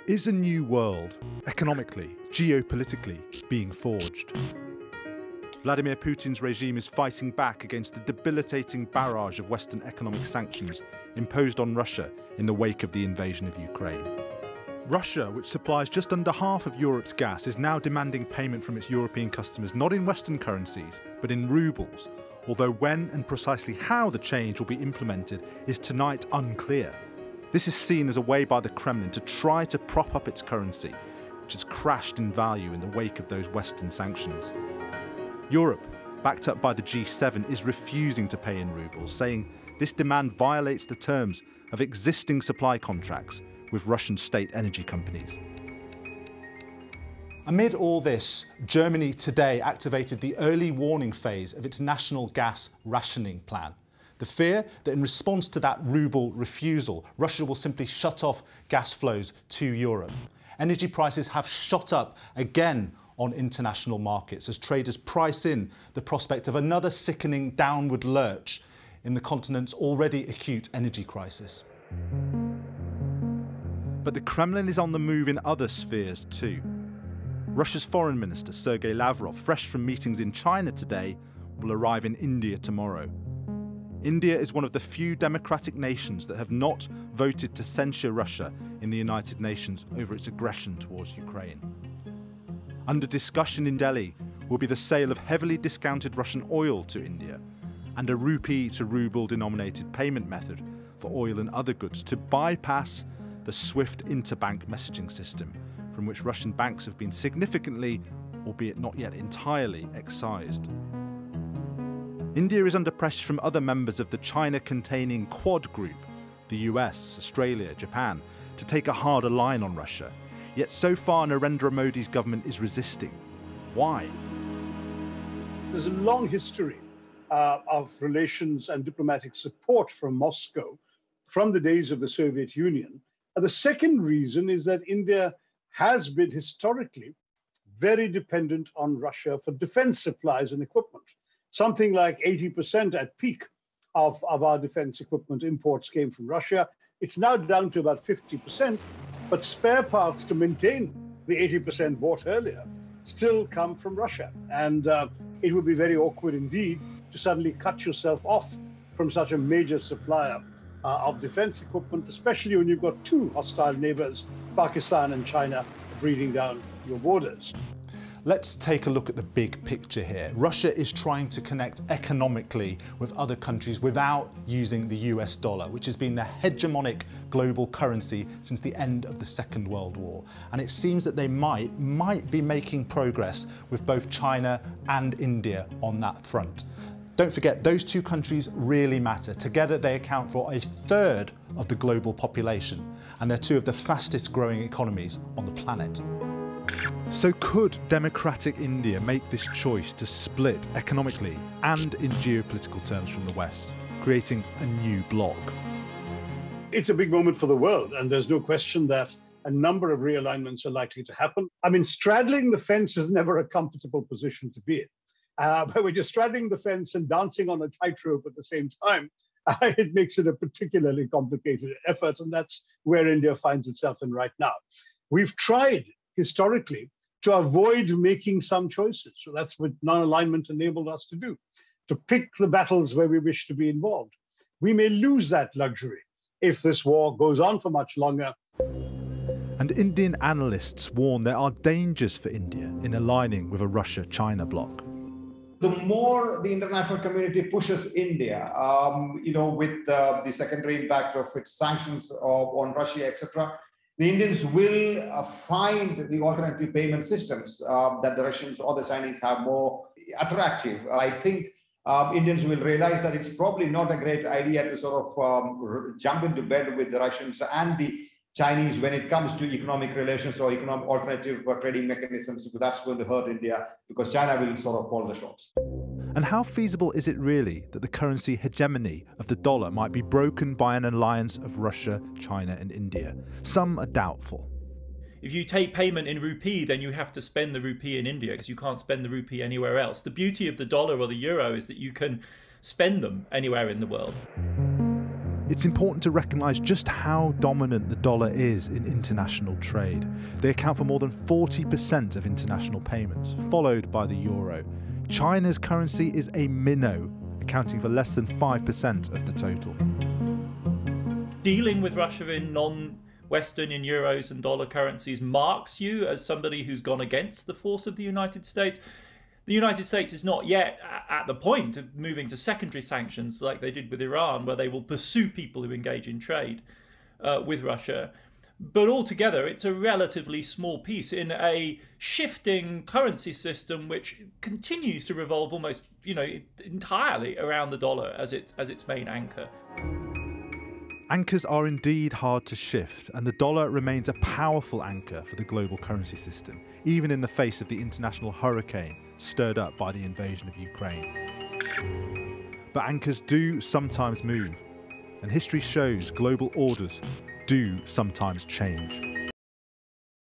Is a new world, economically, geopolitically, being forged? Vladimir Putin's regime is fighting back against the debilitating barrage of Western economic sanctions imposed on Russia in the wake of the invasion of Ukraine. Russia, which supplies just under half of Europe's gas, is now demanding payment from its European customers not in Western currencies, but in rubles, although when and precisely how the change will be implemented is tonight unclear. This is seen as a way by the Kremlin to try to prop up its currency, which has crashed in value in the wake of those Western sanctions. Europe, backed up by the G7, is refusing to pay in rubles, saying this demand violates the terms of existing supply contracts with Russian state energy companies. Amid all this, Germany today activated the early warning phase of its national gas rationing plan. The fear that in response to that ruble refusal, Russia will simply shut off gas flows to Europe. Energy prices have shot up again on international markets as traders price in the prospect of another sickening downward lurch in the continent's already acute energy crisis. But the Kremlin is on the move in other spheres too. Russia's foreign minister, Sergei Lavrov, fresh from meetings in China today, will arrive in India tomorrow. India is one of the few democratic nations that have not voted to censure Russia in the United Nations over its aggression towards Ukraine. Under discussion in Delhi will be the sale of heavily discounted Russian oil to India and a rupee to ruble denominated payment method for oil and other goods to bypass the SWIFT interbank messaging system, from which Russian banks have been significantly, albeit not yet entirely, excised. India is under pressure from other members of the China-containing Quad group, the US, Australia, Japan, to take a harder line on Russia. Yet so far Narendra Modi's government is resisting. Why? There's a long history of relations and diplomatic support from Moscow from the days of the Soviet Union. And the second reason is that India has been historically very dependent on Russia for defense supplies and equipment. Something like 80% at peak of our defense equipment imports came from Russia. It's now down to about 50%, but spare parts to maintain the 80% bought earlier still come from Russia. And it would be very awkward indeed to suddenly cut yourself off from such a major supplier of defense equipment, especially when you've got two hostile neighbors, Pakistan and China, breathing down your borders. Let's take a look at the big picture here. Russia is trying to connect economically with other countries without using the US dollar, which has been the hegemonic global currency since the end of the Second World War. And it seems that they might be making progress with both China and India on that front. Don't forget, those two countries really matter. Together they account for a third of the global population, and they're two of the fastest growing economies on the planet. So could democratic India make this choice to split economically and in geopolitical terms from the West, creating a new bloc? It's a big moment for the world, and there's no question that a number of realignments are likely to happen. I mean, straddling the fence is never a comfortable position to be in. But when you're straddling the fence and dancing on a tightrope at the same time, it makes it a particularly complicated effort, and that's where India finds itself in right now. We've tried historically to avoid making some choices. So that's what non-alignment enabled us to do, to pick the battles where we wish to be involved. We may lose that luxury if this war goes on for much longer. And Indian analysts warn there are dangers for India in aligning with a Russia-China bloc. The more the international community pushes India, with the secondary impact of its sanctions on Russia, etc., the Indians will find the alternative payment systems that the Russians or the Chinese have more attractive. I think Indians will realize that it's probably not a great idea to sort of jump into bed with the Russians and the Chinese when it comes to economic relations or alternative trading mechanisms. That's going to hurt India because China will sort of call the shots. And how feasible is it really that the currency hegemony of the dollar might be broken by an alliance of Russia, China and India? Some are doubtful. If you take payment in rupee, then you have to spend the rupee in India because you can't spend the rupee anywhere else. The beauty of the dollar or the euro is that you can spend them anywhere in the world. It's important to recognise just how dominant the dollar is in international trade. They account for more than 40% of international payments, followed by the euro. China's currency is a minnow, accounting for less than 5% of the total. Dealing with Russia in non-Western, in euros and dollar currencies, marks you as somebody who's gone against the force of the United States. The United States is not yet at the point of moving to secondary sanctions like they did with Iran, where they will pursue people who engage in trade with Russia. But altogether, it's a relatively small piece in a shifting currency system which continues to revolve almost, entirely around the dollar as its main anchor. Anchors are indeed hard to shift, and the dollar remains a powerful anchor for the global currency system, even in the face of the international hurricane stirred up by the invasion of Ukraine. But anchors do sometimes move, and history shows global orders do sometimes change.